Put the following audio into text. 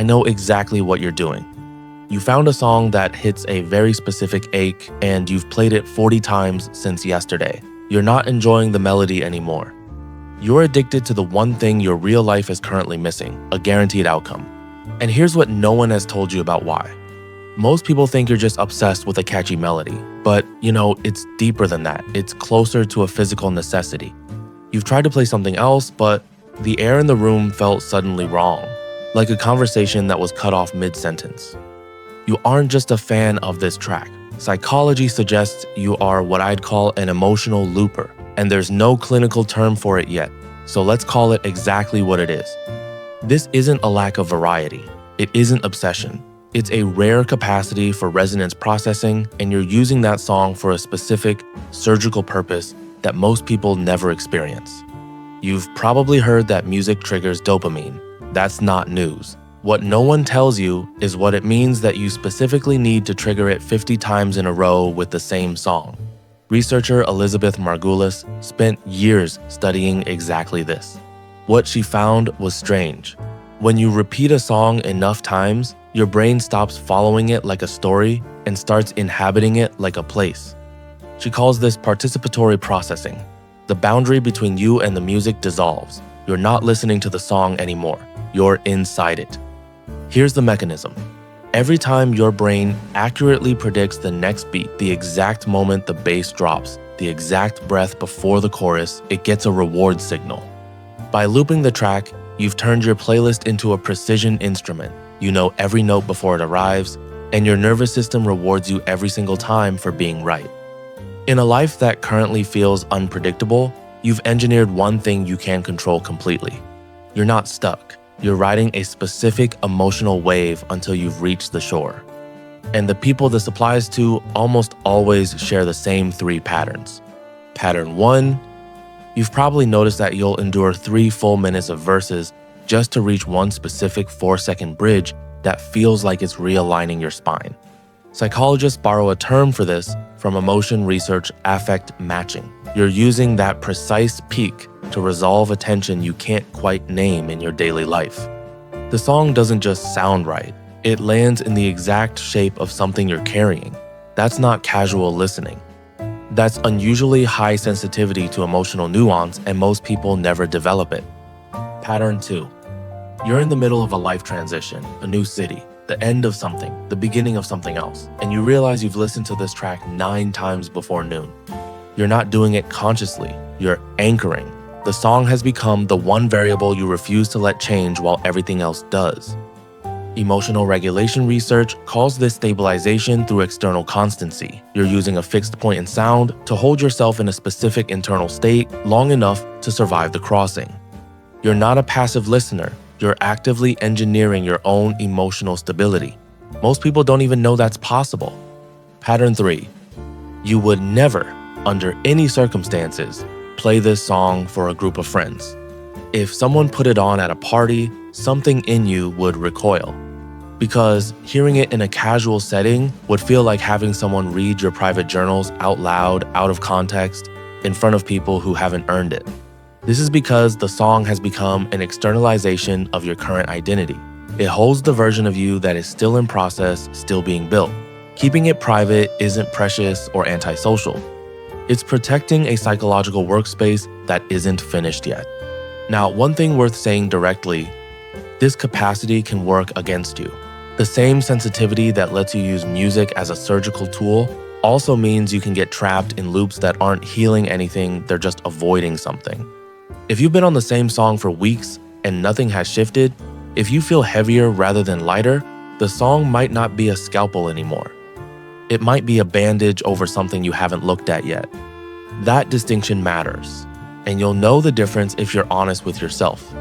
I know exactly what you're doing. You found a song that hits a very specific ache and you've played it 40 times since yesterday. You're not enjoying the melody anymore. You're addicted to the one thing your real life is currently missing, a guaranteed outcome. And here's what no one has told you about why. Most people think you're just obsessed with a catchy melody, but it's deeper than that. It's closer to a physical necessity. You've tried to play something else, but the air in the room felt suddenly wrong, like a conversation that was cut off mid-sentence. You aren't just a fan of this track. Psychology suggests you are what I'd call an emotional looper, and there's no clinical term for it yet, so let's call it exactly what it is. This isn't a lack of variety. It isn't obsession. It's a rare capacity for resonance processing, and you're using that song for a specific, surgical purpose that most people never experience. You've probably heard that music triggers dopamine. That's not news. What no one tells you is what it means that you specifically need to trigger it 50 times in a row with the same song. Researcher Elizabeth Margulis spent years studying exactly this. What she found was strange. When you repeat a song enough times, your brain stops following it like a story and starts inhabiting it like a place. She calls this participatory processing. The boundary between you and the music dissolves. You're not listening to the song anymore. You're inside it. Here's the mechanism. Every time your brain accurately predicts the next beat, the exact moment the bass drops, the exact breath before the chorus, it gets a reward signal. By looping the track, you've turned your playlist into a precision instrument. You know every note before it arrives, and your nervous system rewards you every single time for being right. In a life that currently feels unpredictable, you've engineered one thing you can control completely. You're not stuck. You're riding a specific emotional wave until you've reached the shore. And the people this applies to almost always share the same 3 patterns. Pattern 1, you've probably noticed that you'll endure 3 full minutes of verses just to reach one specific 4-second bridge that feels like it's realigning your spine. Psychologists borrow a term for this from emotion research, affect matching. You're using that precise peak to resolve a tension you can't quite name in your daily life. The song doesn't just sound right, it lands in the exact shape of something you're carrying. That's not casual listening. That's unusually high sensitivity to emotional nuance, and most people never develop it. Pattern 2. You're in the middle of a life transition, a new city, the end of something, the beginning of something else, and you realize you've listened to this track 9 times before noon. You're not doing it consciously, you're anchoring. The song has become the one variable you refuse to let change while everything else does. Emotional regulation research calls this stabilization through external constancy. You're using a fixed point in sound to hold yourself in a specific internal state long enough to survive the crossing. You're not a passive listener. You're actively engineering your own emotional stability. Most people don't even know that's possible. Pattern 3. You would never, under any circumstances, play this song for a group of friends. If someone put it on at a party, something in you would recoil. Because hearing it in a casual setting would feel like having someone read your private journals out loud, out of context, in front of people who haven't earned it. This is because the song has become an externalization of your current identity. It holds the version of you that is still in process, still being built. Keeping it private isn't precious or antisocial. It's protecting a psychological workspace that isn't finished yet. Now, one thing worth saying directly, this capacity can work against you. The same sensitivity that lets you use music as a surgical tool also means you can get trapped in loops that aren't healing anything, they're just avoiding something. If you've been on the same song for weeks and nothing has shifted, if you feel heavier rather than lighter, the song might not be a scalpel anymore. It might be a bandage over something you haven't looked at yet. That distinction matters, and you'll know the difference if you're honest with yourself.